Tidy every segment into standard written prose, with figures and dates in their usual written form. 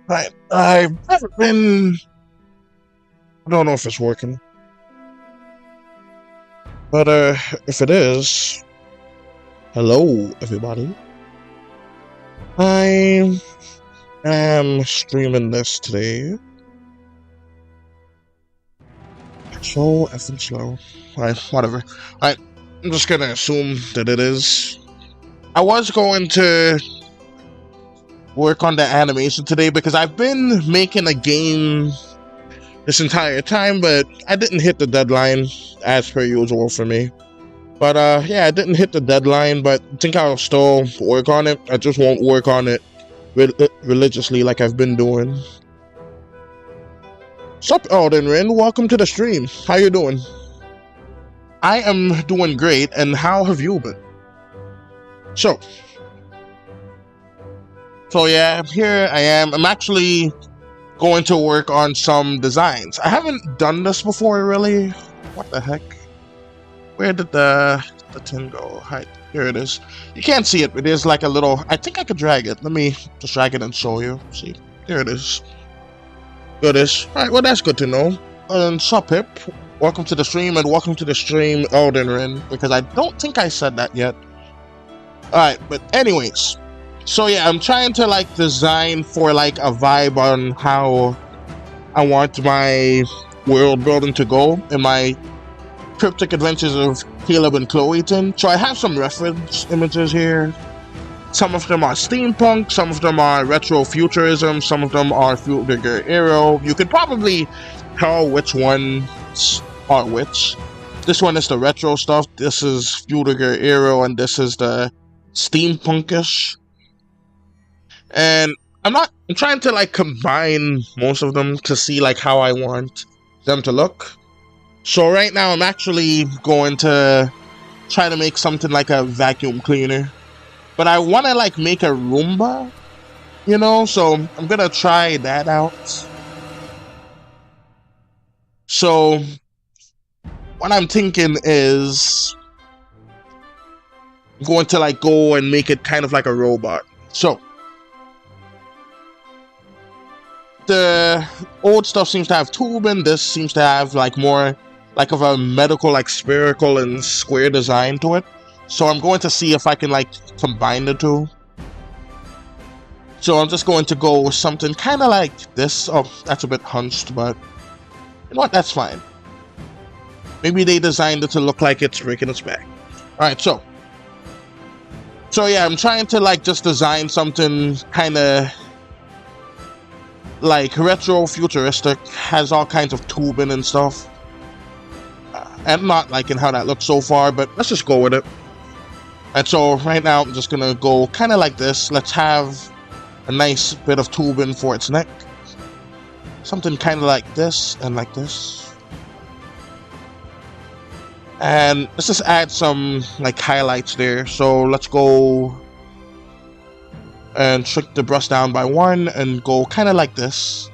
Right. I haven't been. I don't know if it's working. But if it is, hello everybody. I am streaming this today. So effing slow. Alright, whatever. Alright, I'm just gonna assume that it is. I was going to work on the animation today because I've been making a game this entire time, but I didn't hit the deadline as per usual for me. But yeah, I didn't hit the deadline, but I think I'll still work on it. I just won't work on it religiously like I've been doing. Sup, Elden Ring? Welcome to the stream. How you doing? I am doing great, and how have you been? So yeah, here I am. I'm actually going to work on some designs. I haven't done this before, really. What the heck? Where did the tin go? Hi, here it is. You can't see it, but there's like a little... I think I could drag it. Let me just drag it and show you. See, there it is. Goodish. Alright, well that's good to know. And sup, Pip? Welcome to the stream, and welcome to the stream, Elden Ring, because I don't think I said that yet. Alright, but anyways. So yeah, I'm trying to like design for like a vibe on how I want my world building to go in my Cryptic Adventures of Caleb and Chloe tin. So I have some reference images here. Some of them are steampunk, some of them are retro futurism, some of them are Future Aero. You could probably tell which ones are which. This one is the retro stuff, this is Future Aero, and this is the steampunkish. And I'm trying to like combine most of them to see like how I want them to look. So right now I'm actually going to try to make something like a vacuum cleaner. But I want to like make a Roomba, you know, so I'm going to try that out. So what I'm thinking is I'm going to like go and make it kind of like a robot. So the old stuff seems to have tubing. This seems to have like more like of a medical, like spherical and square design to it. So I'm going to see if I can like combine the two. So I'm just going to go with something kind of like this. Oh, that's a bit hunched, but you know what? That's fine. Maybe they designed it to look like it's breaking its back. Alright, so yeah, I'm trying to like just design something kind of like retro futuristic, has all kinds of tubing and stuff. I'm not liking how that looks so far, but let's just go with it. And so right now I'm just gonna go kind of like this. Let's have a nice bit of tubing for its neck. Something kind of like this and like this. And let's just add some like highlights there. So let's go and shrink the brush down by 1 and go kind of like this.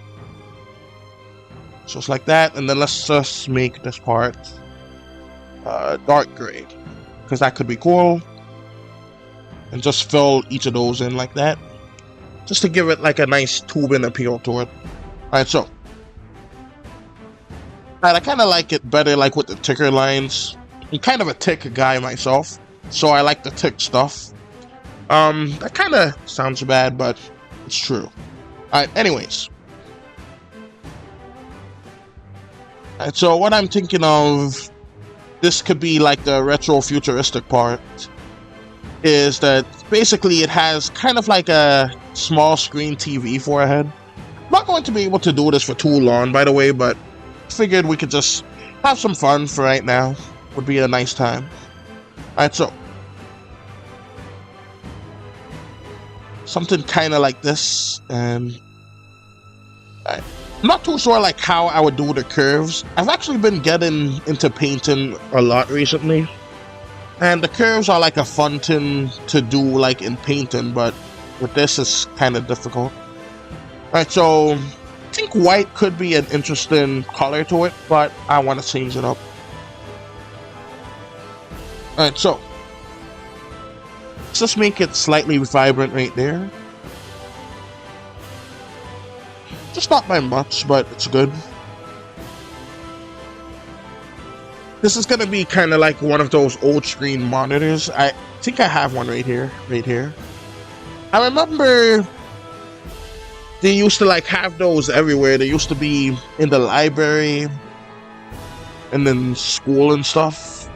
So it's like that, and then let's just make this part dark gray, because that could be cool. And just fill each of those in like that, just to give it like a nice tubing appeal to it. Alright, so I kind of like it better like with the thicker lines. I'm kind of a thick guy myself, so I like the thick stuff. That kind of sounds bad, but it's true. Alright, anyways. Alright, so what I'm thinking of, this could be like the retro futuristic part, is that basically it has kind of like a small screen TV for a head. I'm not going to be able to do this for too long, by the way, but figured we could just have some fun for right now. Would be a nice time. Alright, so something kind of like this, and I'm not too sure like how I would do the curves. I've actually been getting into painting a lot recently, and the curves are like a fun thing to do like in painting, but with this it's kind of difficult. Alright, so I think white could be an interesting color to it, but I want to change it up. Alright, so let's just make it slightly vibrant right there. Just not by much, but it's good. This is gonna be kind of like one of those old screen monitors. I think I have one right here, I remember they used to like have those everywhere. They used to be in the library and then school and stuff.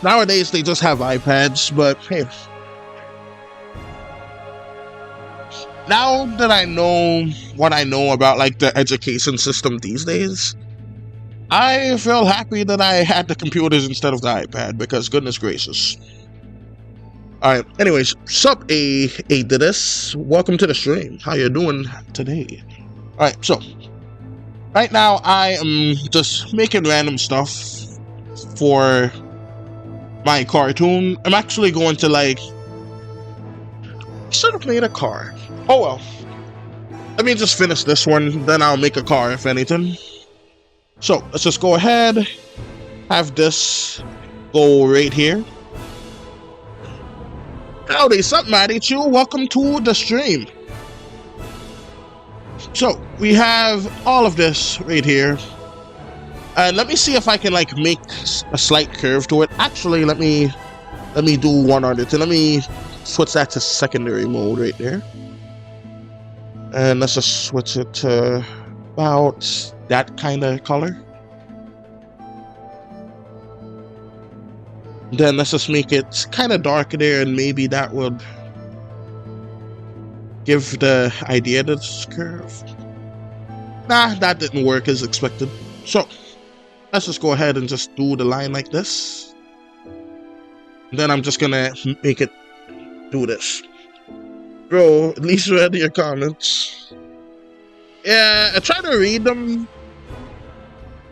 Nowadays they just have iPads, but hey. Now that I know what I know about like the education system these days, I feel happy that I had the computers instead of the iPad, because goodness gracious. Alright, anyways, sup A did this. Welcome to the stream. How you doing today? Alright, so right now I am just making random stuff for my cartoon. I'm actually going to like should have made a car. Oh well. Let me just finish this one, then I'll make a car if anything. So let's just go ahead, have this go right here. Howdy, something at you. Welcome to the stream. So we have all of this right here, and let me see if I can like make a slight curve to it. Actually, let me do one other thing. Let me switch that to secondary mode right there, and let's just switch it to about that kind of color. Then let's just make it kind of darker there, and maybe that would give the idea that it's curve. Nah, that didn't work as expected. So let's just go ahead and just do the line like this. Then I'm just gonna make it do this. Bro, at least read your comments. Yeah, I try to read them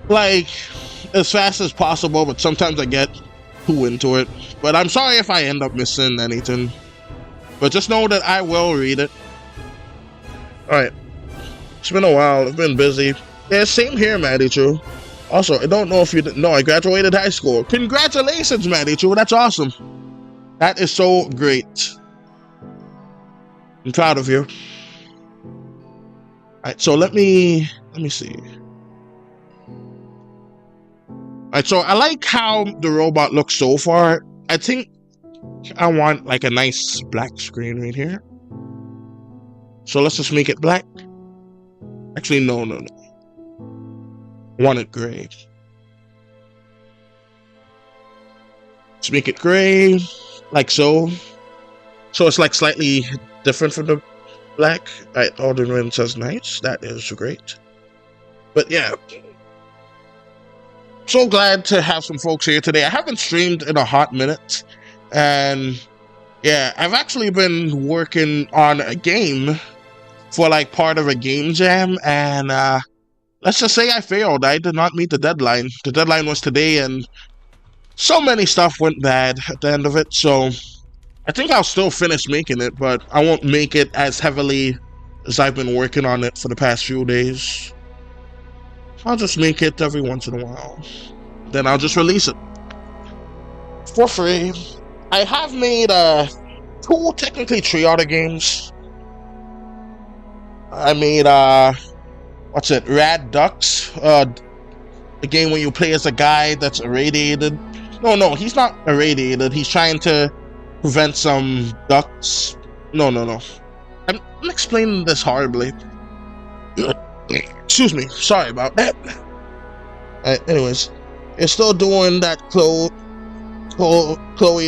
like as fast as possible, but sometimes I get too into it. But I'm sorry if I end up missing anything. But just know that I will read it. Alright. It's been a while. I've been busy. Yeah, same here, Maddie True. Also, I don't know if you didn't know, I graduated high school. Congratulations, Maddie True. That's awesome. That is so great. I'm proud of you. Alright, so let me see. Alright, so I like how the robot looks so far. I think I want like a nice black screen right here. So let's just make it black. Actually, no. I want it gray. Let's make it gray, like so. So it's like slightly different from the black. Alright, Alden Rin says nice. That is great. But yeah. So glad to have some folks here today. I haven't streamed in a hot minute. And yeah, I've actually been working on a game for like part of a game jam. And let's just say I failed. I did not meet the deadline. The deadline was today, and so many stuff went bad at the end of it. So I think I'll still finish making it, but I won't make it as heavily as I've been working on it for the past few days. I'll just make it every once in a while. Then I'll just release it for free. I have made two, technically 3 other games. I made what's it? Rad Ducks. The game where you play as a guy that's irradiated. No, he's not irradiated. He's trying to prevent some ducks. No. I'm explaining this horribly. Excuse me. Sorry about that. Anyways, you're still doing that Chloe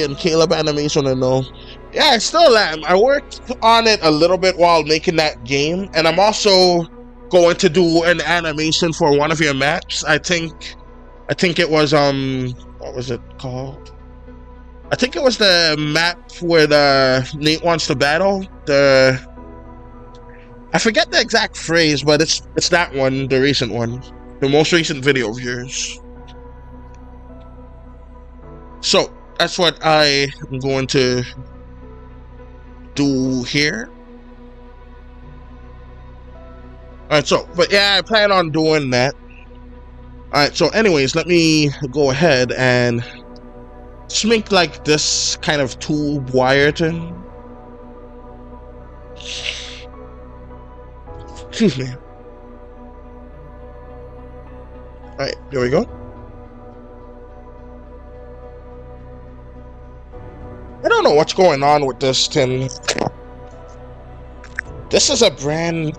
and Caleb animation, I know. Yeah, I still am. I worked on it a little bit while making that game, and I'm also going to do an animation for one of your maps. I think it was what was it called? I think it was the map where Nate wants to battle. I forget the exact phrase, but it's that one, the recent one, the most recent video of yours. So that's what I am going to do here. Alright, so, but yeah, I plan on doing that. Alright, so anyways, let me go ahead and just make like this kind of tube wire thing. Excuse me. Alright, there we go. I don't know what's going on with this tin. This is a brand...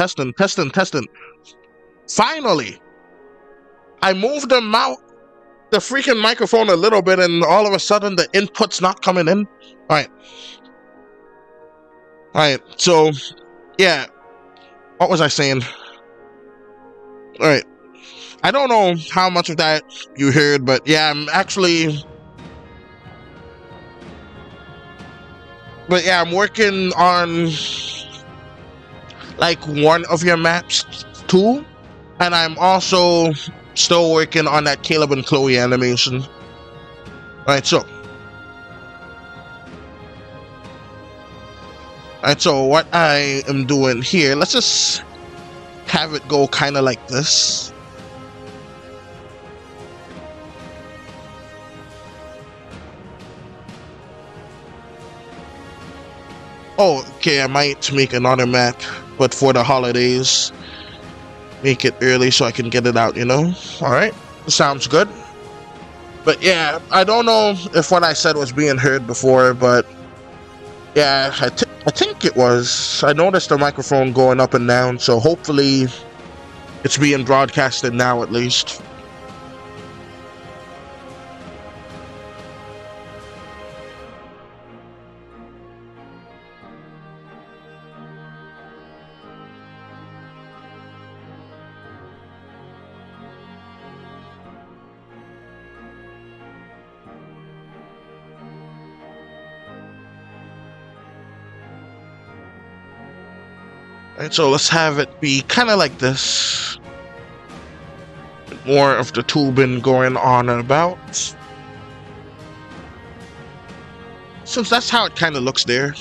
Testing. Finally, I moved the freaking microphone a little bit, and all of a sudden the input's not coming in. All right. So, yeah. What was I saying? All right. I don't know how much of that you heard, but yeah, I'm working on like one of your maps too, and I'm also still working on that Caleb and Chloe animation. Alright, so what I am doing here, let's just have it go kind of like this. Oh, okay, I might make another map, but for the holidays. Make it early so I can get it out, you know? Alright, sounds good. But yeah, I don't know if what I said was being heard before, but yeah, I think it was. I noticed the microphone going up and down, so hopefully it's being broadcasted now at least. And so let's have it be kind of like this. More of the tubing going on and about. Since that's how it kind of looks there.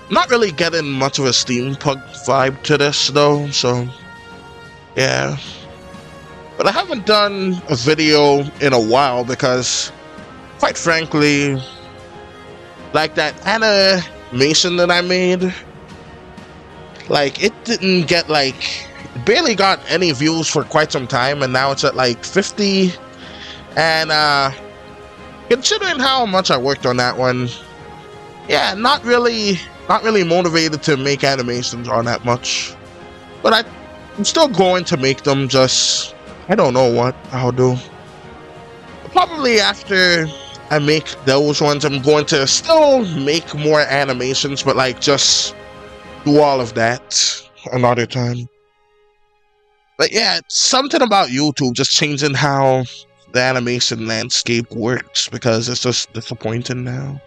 Not really getting much of a steampunk vibe to this though, so yeah. But I haven't done a video in a while because, quite frankly, like that animation that I made, like it didn't get barely got any views for quite some time, and now it's at like 50. And considering how much I worked on that one, yeah, not really motivated to make animations on that much. But I'm still going to make them, just I don't know what I'll do. Probably after I make those ones, I'm going to still make more animations, but like just do all of that another time. But yeah, it's something about YouTube just changing how the animation landscape works, because it's just disappointing now.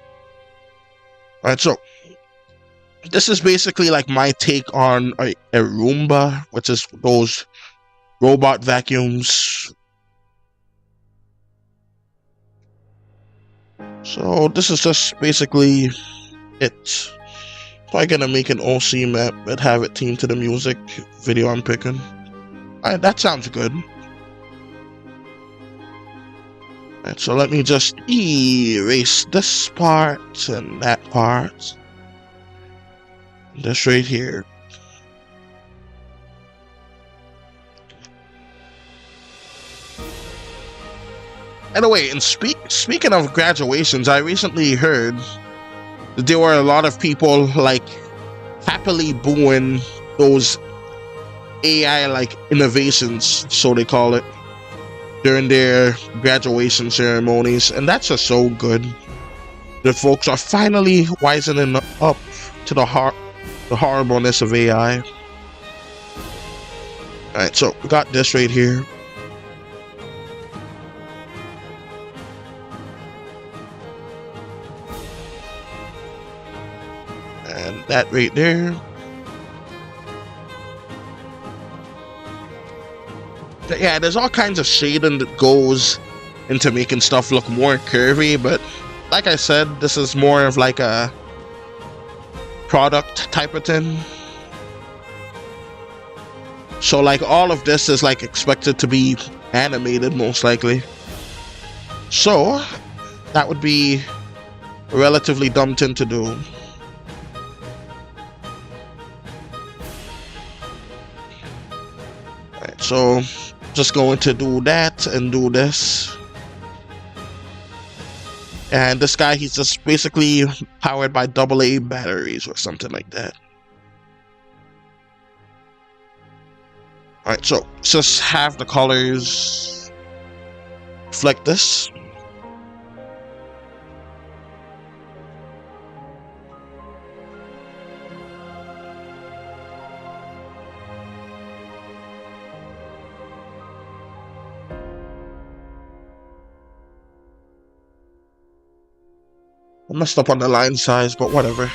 Alright, so this is basically like my take on a Roomba, which is those robot vacuums. So this is just basically it. Probably gonna make an OC map and have it teamed to the music video I'm picking. Alright, that sounds good. Alright, so let me just erase this part and that part. This right here. Anyway, and speaking of graduations, I recently heard that there were a lot of people like happily booing those AI like innovations, so they call it, during their graduation ceremonies, and that's just so good. The folks are finally wisening up to the horribleness of AI. Alright, so we got this right here. And that right there. But yeah, there's all kinds of shading that goes into making stuff look more curvy, but like I said, this is more of like a product type of thing. So like all of this is like expected to be animated most likely. So that would be a relatively dumb thing to do. Alright, so just going to do that and do this. And this guy, he's just basically powered by AA batteries or something like that. Alright, so just have the colors reflect this. I messed up on the line size, but whatever.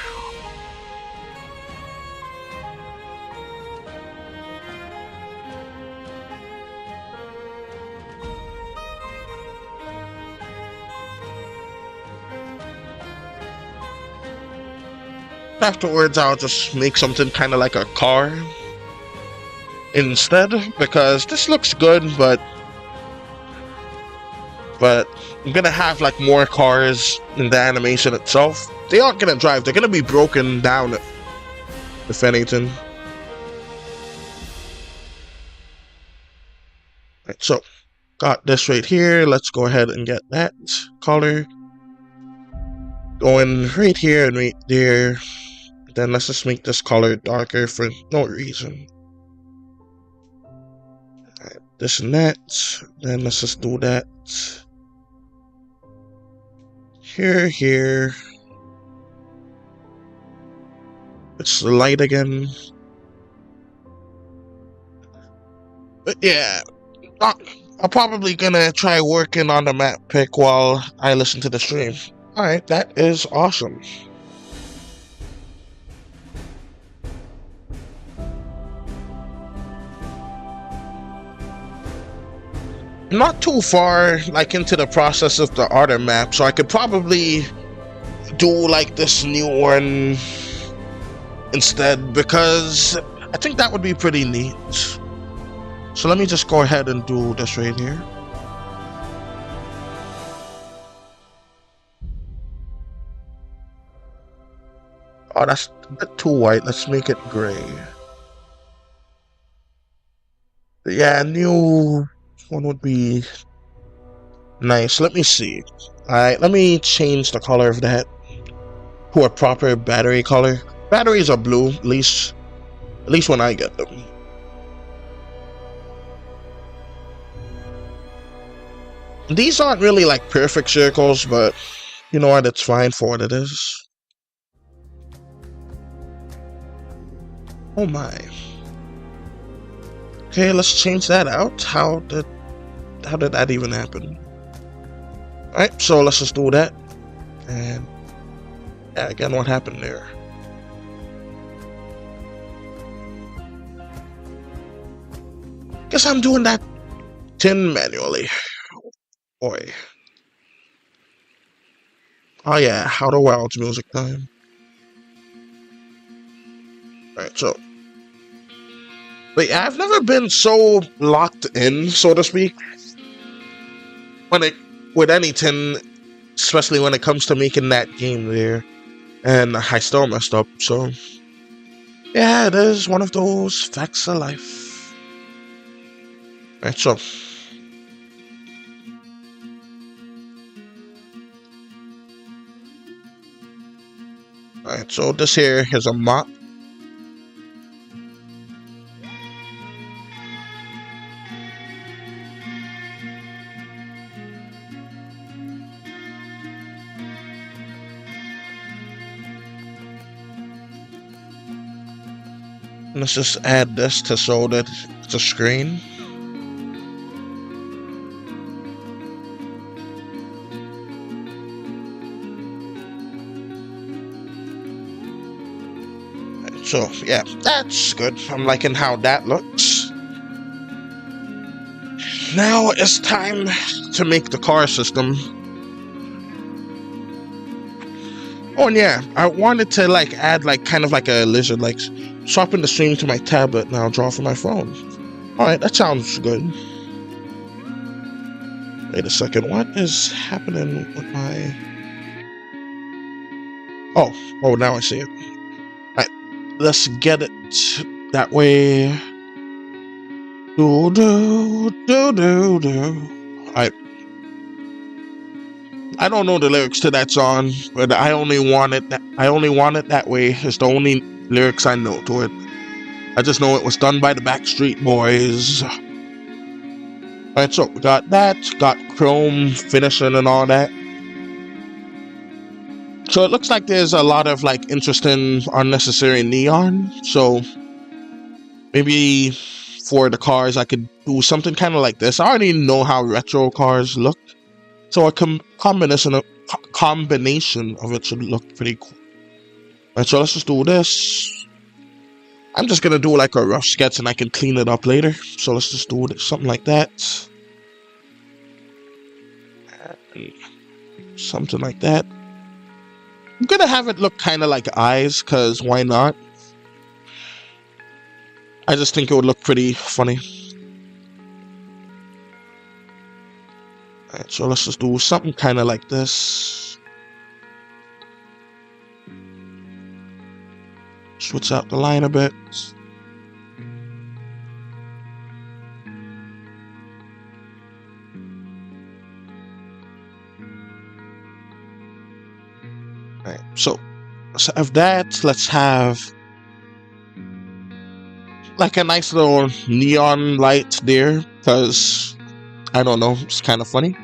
Afterwards, I'll just make something kind of like a car instead, because this looks good, but I'm gonna have like more cars in the animation itself. They aren't gonna drive, they're gonna be broken down, if anything. Right, so got this right here. Let's go ahead and get that color going right here and right there. Then let's just make this color darker for no reason. Right, this and that. Then let's just do that. Here. It's the light again. But yeah, I'm probably gonna try working on the map pick while I listen to the stream. Alright, that is awesome. Not too far like into the process of the other map, so I could probably do like this new one instead, because I think that would be pretty neat. So let me just go ahead and do this right here. Oh, that's a bit too white. Let's make it gray. Yeah, new one would be nice. Let me see. Alright, let me change the color of that to a proper battery color. Batteries are blue, at least when I get them. These aren't really like perfect circles, but you know what, it's fine for what it is. Oh my. Okay, let's change that out. How did that even happen? Alright, so let's just do that. And yeah, again, what happened there? Guess I'm doing that tin manually. Boy. Oh yeah, Outer Wilds music time. Alright, so. But yeah, I've never been so locked in, so to speak, with anything, especially when it comes to making that game there. And I still messed up, so yeah, it is one of those facts of life. Alright, so alright, so this here is a mop. Let's just add this to show that the screen. So yeah, that's good. I'm liking how that looks. Now it's time to make the car system. Oh, and yeah, I wanted to like add like kind of like a lizard, like swapping the stream to my tablet now, draw from my phone. All right, that sounds good. Wait a second, what is happening with my? Oh, now I see it. All right, let's get it that way. Do. All right. I don't know the lyrics to that song, but I only want it that way. It's the only lyrics I know to it. I just know it was done by the Backstreet Boys. Alright, so we got that, got chrome finishing and all that. So it looks like there's a lot of like interesting unnecessary neon. So maybe for the cars I could do something kind of like this. I already know how retro cars look. So a combination of it should look pretty cool. Alright, so let's just do this. I'm just gonna do like a rough sketch and I can clean it up later. So let's just do something like that. Something like that. I'm gonna have it look kind of like eyes, cause why not? I just think it would look pretty funny. Alright, so let's just do something kind of like this. Switch out the line a bit. Alright, so let's have that. Let's have like a nice little neon light there, because I don't know, it's kind of funny.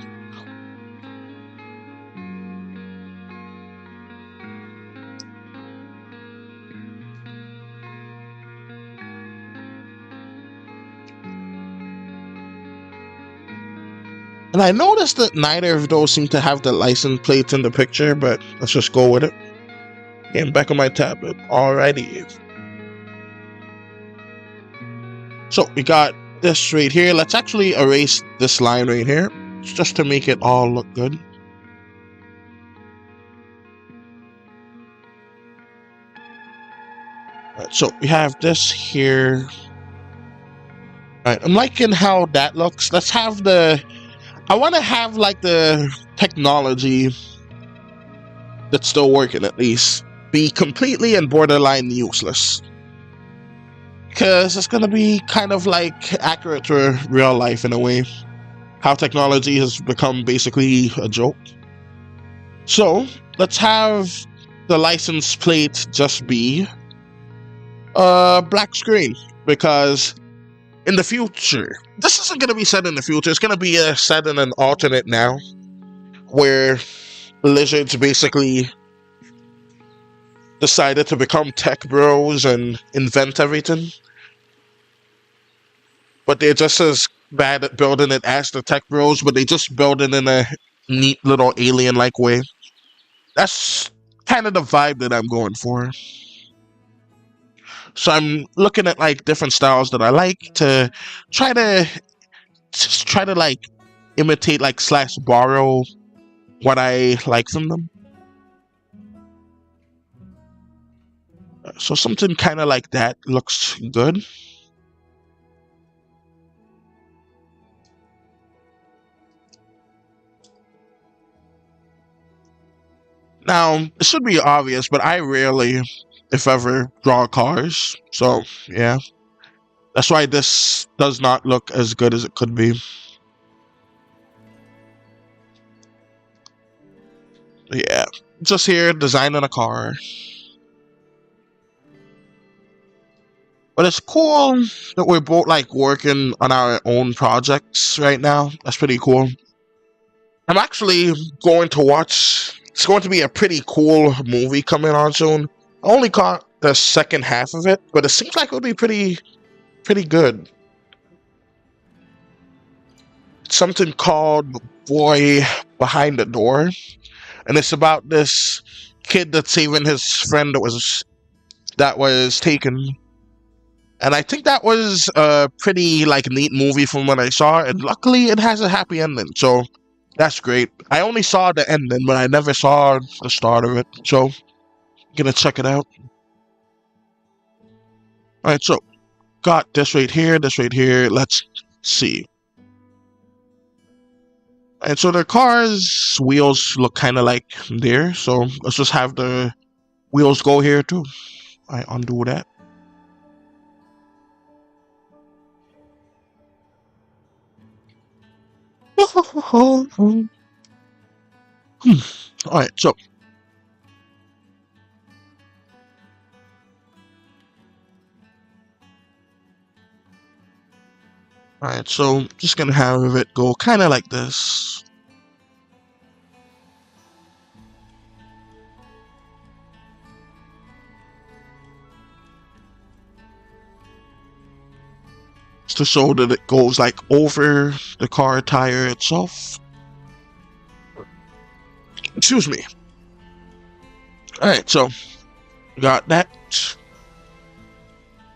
And I noticed that neither of those seem to have the license plate in the picture, but let's just go with it. Getting back on my tablet. Alrighty. So we got this right here. Let's actually erase this line right here, just to make it all look good. Alright, so we have this here. Alright, I'm liking how that looks. Let's have I want to have like the technology that's still working at least be completely and borderline useless. Because it's going to be kind of like accurate to real life in a way. How technology has become basically a joke. So, let's have the license plate just be a black screen. Because in the future, this isn't going to be set in the future. It's going to be set in an alternate now. Where lizards basically decided to become tech bros and invent everything. But they're just as bad at building it as the tech bros, but they just build it in a neat little alien-like way. That's kind of the vibe that I'm going for. So I'm looking at like different styles that I like to try to like imitate like / borrow what I like from them. So something kind of like that looks good. Now, it should be obvious, but I rarely, if ever, draw cars. So, yeah. That's why this does not look as good as it could be. Yeah. Just here, designing a car. But it's cool that we're both like working on our own projects right now. That's pretty cool. I'm actually going to watch. It's going to be a pretty cool movie coming on soon. I only caught the second half of it, but it seems like it'll be pretty good. something called Boy Behind the Door, and it's about this kid that's saving his friend that was taken. And I think that was a pretty like neat movie from what I saw, and luckily it has a happy ending, so that's great. I only saw the ending, but I never saw the start of it, so I'm gonna check it out. Alright, so got this right here, this right here. Let's see. And so the car's wheels look kind of like there, so let's just have the wheels go here too. I undo that. Alright, so just gonna have it go kind of like this. Just to show that it goes like over the car tire itself. Excuse me. Alright, so got that.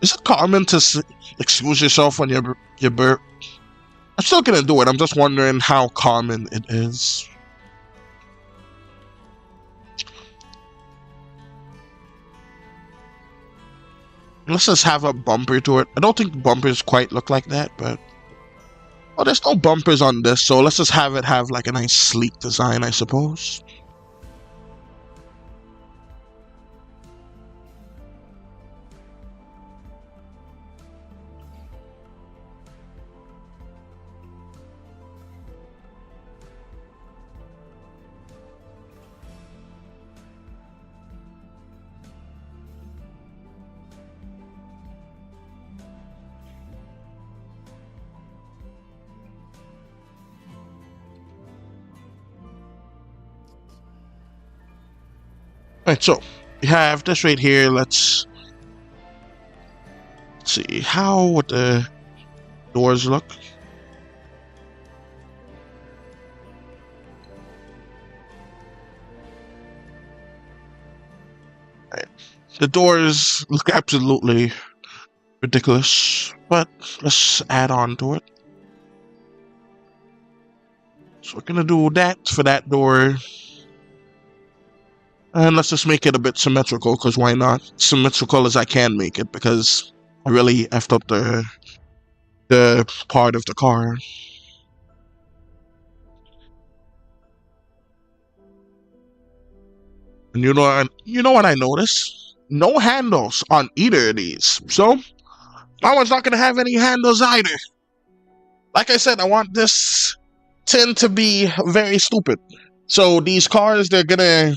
Is it common to excuse yourself when you burp? I'm still gonna do it. I'm just wondering how common it is. Let's just have a bumper to it. I don't think bumpers quite look like that, but well, there's no bumpers on this, so let's just have it have like a nice sleek design, I suppose. Alright, so we have this right here. Let's see, how would the doors look? Right. The doors look absolutely ridiculous, but let's add on to it. So we're gonna do that for that door. And let's just make it a bit symmetrical, because why not? Symmetrical as I can make it, because I really effed up the part of the car. And you know what I noticed? No handles on either of these. So my one's not gonna have any handles either. Like I said, I want this tin to be very stupid. So these cars, they're gonna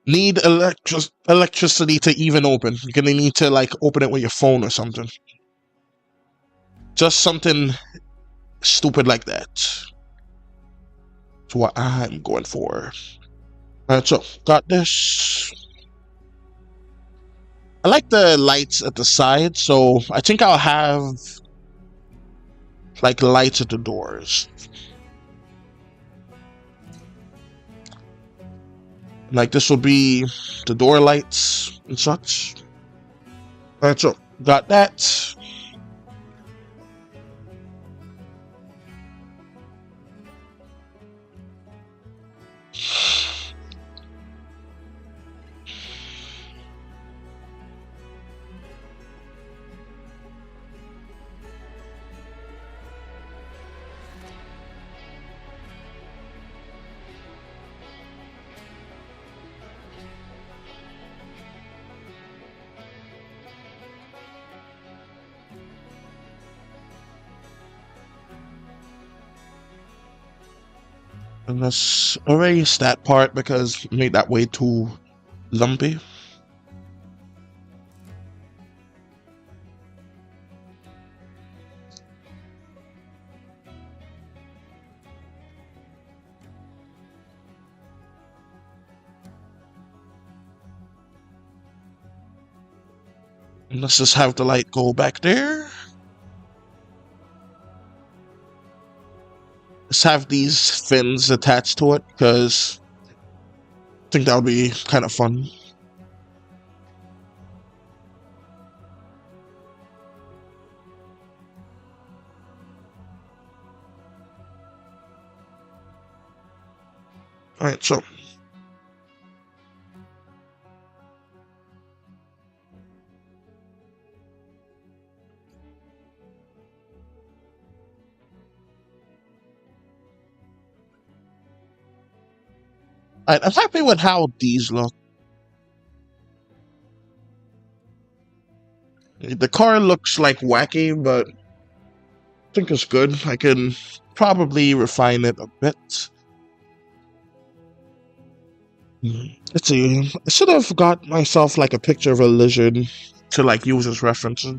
need electricity to even open. You're gonna need to like open it with your phone or something. Just something stupid like that. That's what I'm going for. Alright, so got this. I like the lights at the side, so I think I'll have like lights at the doors. Like this will be the door lights and such. Alright, so got that. And let's erase that part because it made that way too lumpy. And let's just have the light go back there. just have these fins attached to it because I think that would be kind of fun. Alright, so I'm happy with how these look. The car looks like wacky, but I think it's good. I can probably refine it a bit. Let's see. I should have got myself like a picture of a lizard to like use as references.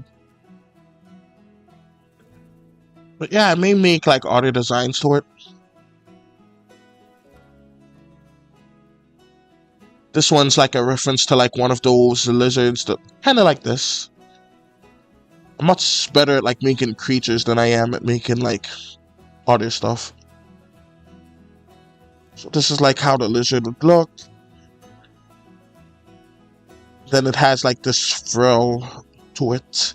But yeah, I may make like audio designs to it. This one's like a reference to like one of those lizards that kind of like this. I'm much better at like making creatures than I am at making like other stuff. So this is like how the lizard would look. Then it has like this frill to it.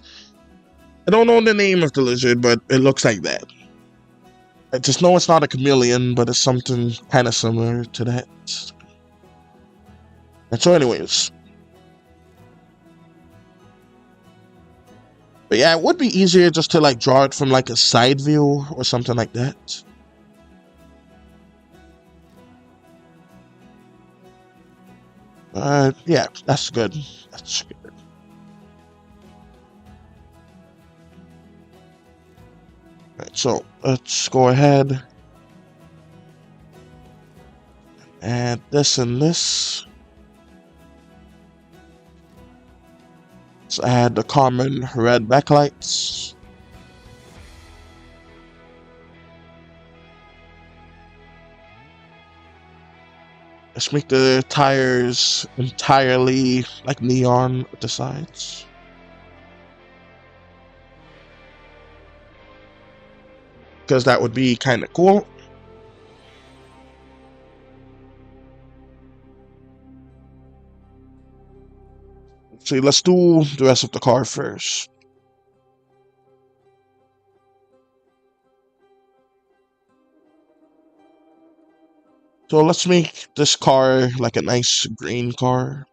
I don't know the name of the lizard, but it looks like that. I just know it's not a chameleon, but it's something kind of similar to that. And so anyways. But yeah, it would be easier just to like draw it from like a side view or something like that. Yeah, that's good. That's good. Alright, so let's go ahead. Add this and this. Let's add the common red backlights. Let's make the tires entirely like neon at the sides. Because that would be kind of cool. See, let's do the rest of the car first. So let's make this car like a nice green car.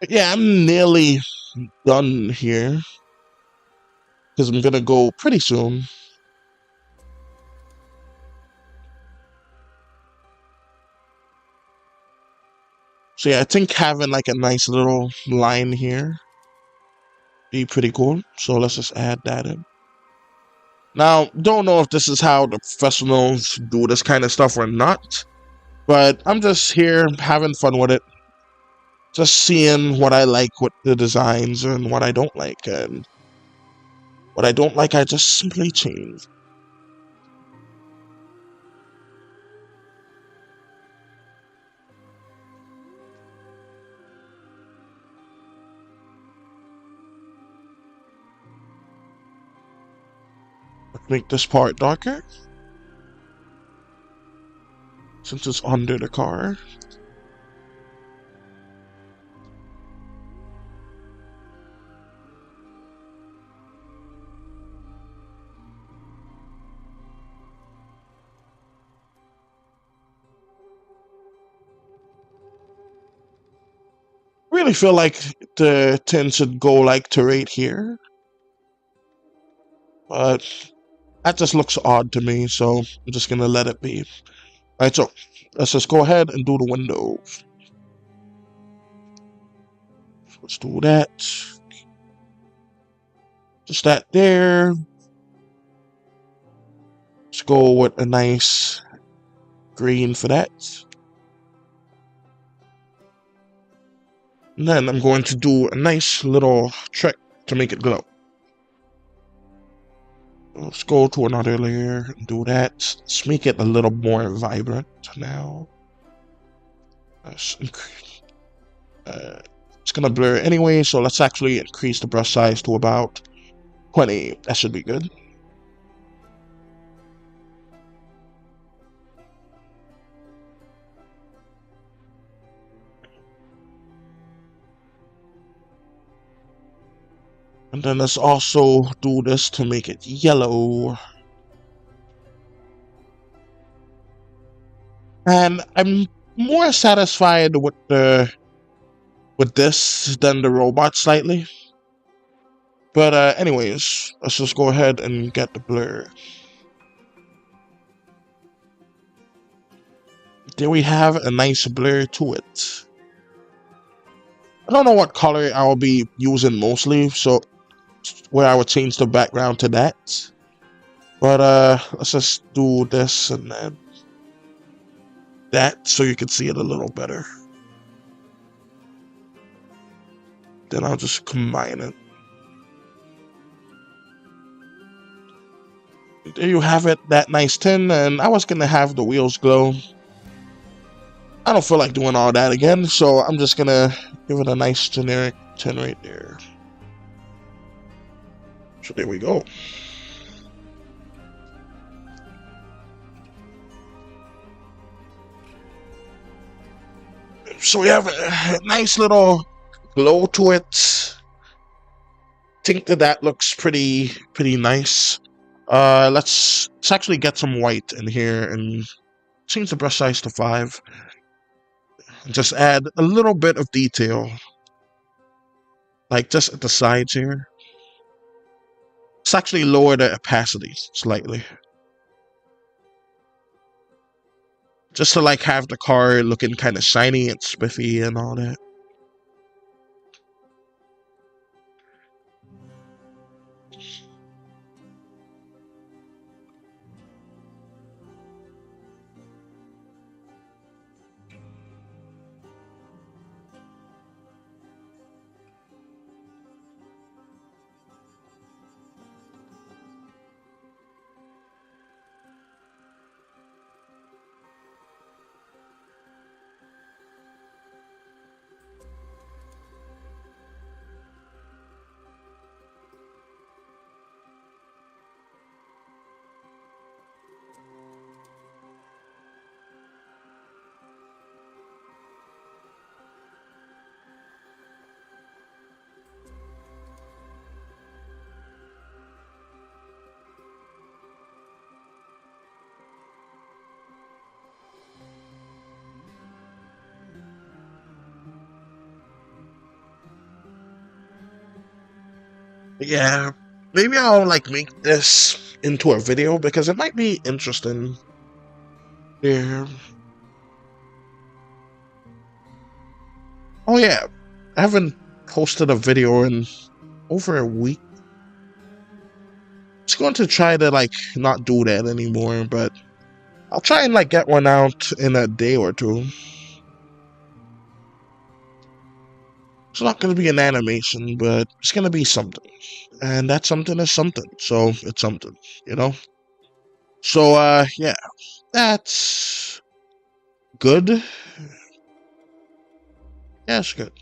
Yeah, I'm nearly done here. Because I'm gonna go pretty soon. So yeah, I think having like a nice little line here be pretty cool. So let's just add that in. Now, don't know if this is how the professionals do this kind of stuff or not, but I'm just here having fun with it. Just seeing what I like with the designs and what I don't like, and what I don't like I just simply change. Let's make this part darker, since it's under the car. Really feel like the tin should go like to right here, but that just looks odd to me, so I'm just gonna let it be. Alright, so let's just go ahead and do the windows. Let's do that. Just that there. Let's go with a nice green for that. And then I'm going to do a nice little trick to make it glow. Let's go to another layer and do that. Let's make it a little more vibrant now. Let's increase. It's gonna blur anyway, so let's actually increase the brush size to about 20. That should be good. And then let's also do this to make it yellow. And I'm more satisfied with this than the robot slightly. But anyways, let's just go ahead and get the blur. There we have a nice blur to it. I don't know what color I'll be using mostly, so where I would change the background to that. But let's just do this and then that so you can see it a little better. Then I'll just combine it. There you have it, that nice tin, and I was gonna have the wheels glow. I don't feel like doing all that again, so I'm just gonna give it a nice generic tin right there. So there we go. So we have a nice little glow to it. Think that looks pretty nice. Let's actually get some white in here and change the brush size to 5. And just add a little bit of detail, like just at the sides here. Let's actually lower the opacity slightly, just to like have the car looking kind of shiny and spiffy and all that. Yeah, maybe I'll like make this into a video because it might be interesting. Yeah. Oh yeah, I haven't posted a video in over a week. Just going to try to like not do that anymore, but I'll try and like get one out in a day or two. It's not going to be an animation, but it's going to be something. And that something is something. So it's something, you know? So, yeah, that's good. Yeah, it's good.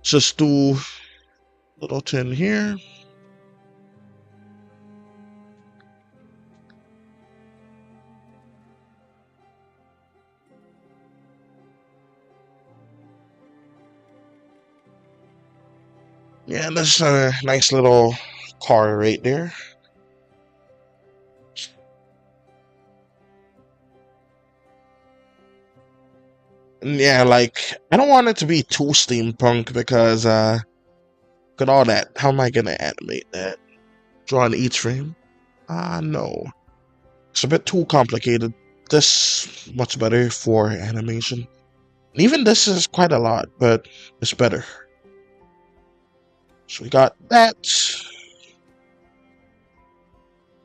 Just do little tin here. Yeah, that's a nice little car right there. And yeah, like, I don't want it to be too steampunk because, look at all that. How am I gonna animate that? Draw an each frame? No. It's a bit too complicated. This much better for animation. And even this is quite a lot, but it's better. So we got that.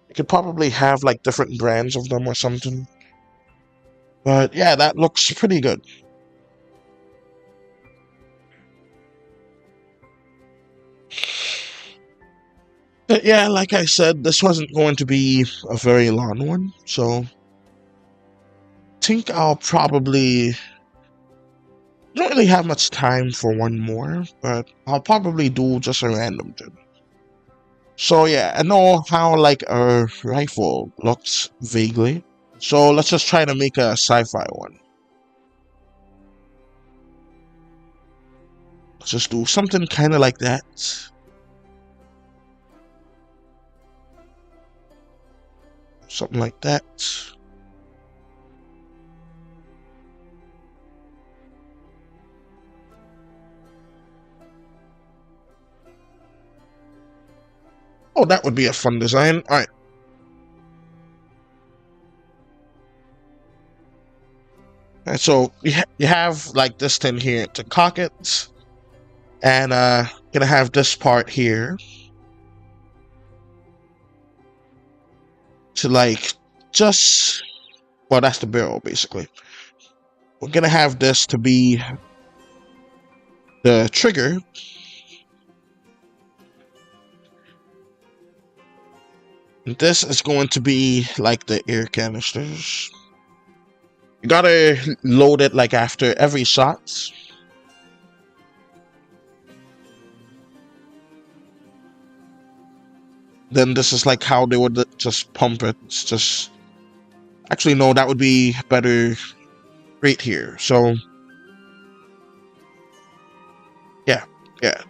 You could probably have like different brands of them or something. But yeah, that looks pretty good. But yeah, like I said, this wasn't going to be a very long one, so I think I'll probably don't really have much time for one more, but I'll probably do just a random thing. So yeah, I know how like a rifle looks vaguely, so let's just try to make a sci-fi one. Let's just do something kind of like that. Something like that. Oh, that would be a fun design. All right. And so you have like this thing here to cock it, and gonna have this part here to like just, well, that's the barrel basically. We're gonna have this to be the trigger. And this is going to be like the air canisters. You gotta load it like after every shot. Then this is like how they would just pump it. It's just, actually no, that would be better right here. So yeah,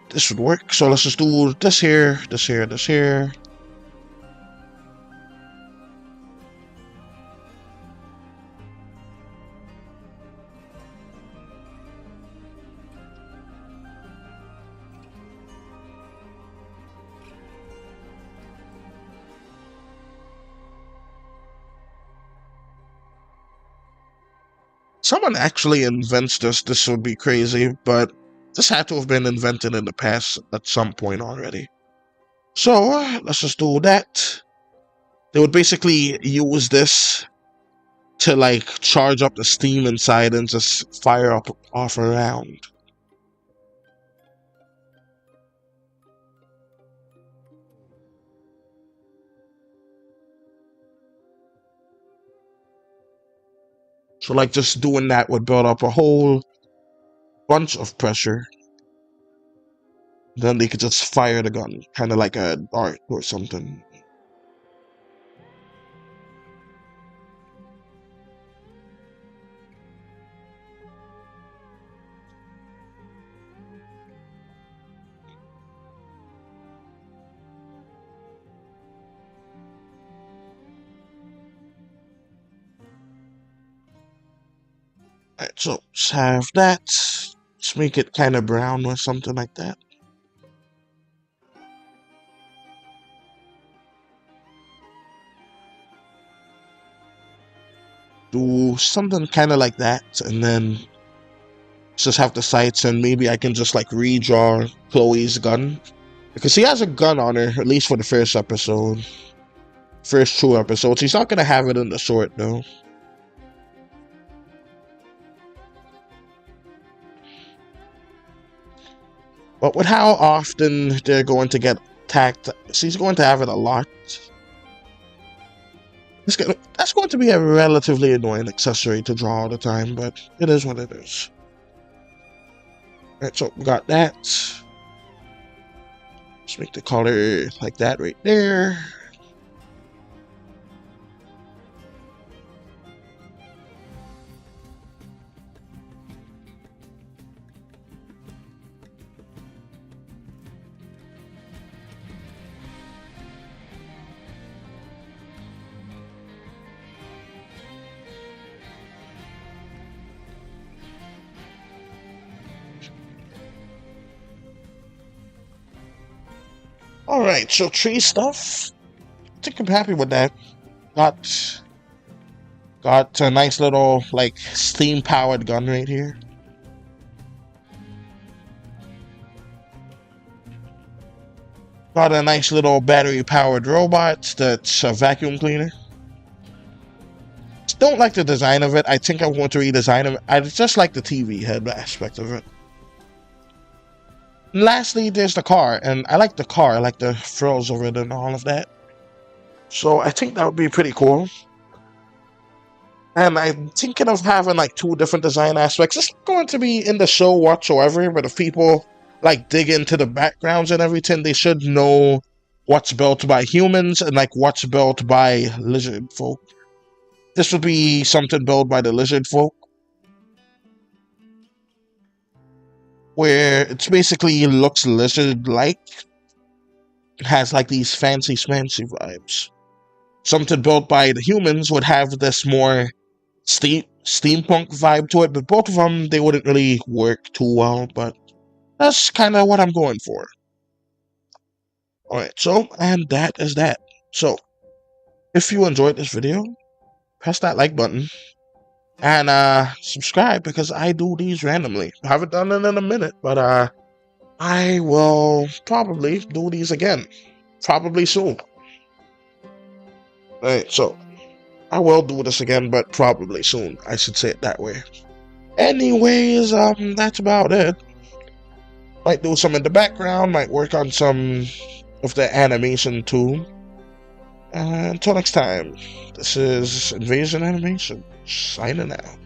this would work. So let's just do this here, this here, this here. Someone actually invents this would be crazy, but this had to have been invented in the past at some point already. So let's just do that. They would basically use this to like charge up the steam inside and just fire up off a round. So like just doing that would build up a whole bunch of pressure. Then they could just fire the gun, kind of like a dart or something. Alright, so let's have that. Let's make it kind of brown or something like that. Do something kind of like that, and then just have the sights, and maybe I can just like redraw Chloe's gun, because she has a gun on her, at least for the first episode. First 2 episodes. She's not gonna have it in the short though. But with how often they're going to get attacked, she's going to have it a lot. That's going to be a relatively annoying accessory to draw all the time, but it is what it is. Alright, so we got that. Let's make the color like that right there. Alright, so tree stuff. I think I'm happy with that. Got a nice little, like, steam-powered gun right here. Got a nice little battery-powered robot that's a vacuum cleaner. Don't like the design of it. I think I want to redesign it. I just like the TV head aspect of it. lastly, there's the car, and I like the car. I like the frills over it and all of that. So I think that would be pretty cool. And I'm thinking of having like 2 different design aspects. It's not going to be in the show whatsoever, but if people like dig into the backgrounds and everything, they should know what's built by humans and like what's built by lizard folk. This would be something built by the lizard folk, where it's basically looks lizard-like, has like these fancy schmancy vibes. Something built by the humans would have this more steampunk vibe to it, but both of them, they wouldn't really work too well, but that's kind of what I'm going for. Alright, so, and that is that. So, if you enjoyed this video, press that like button, and subscribe, because I do these randomly. I haven't done it in a minute, but I will probably do these again, probably soon. Alright, so, I will do this again, but probably soon. I should say it that way. Anyways, that's about it. Might do some in the background, might work on some of the animation too. Until next time, this is Invasion Animation, signing out.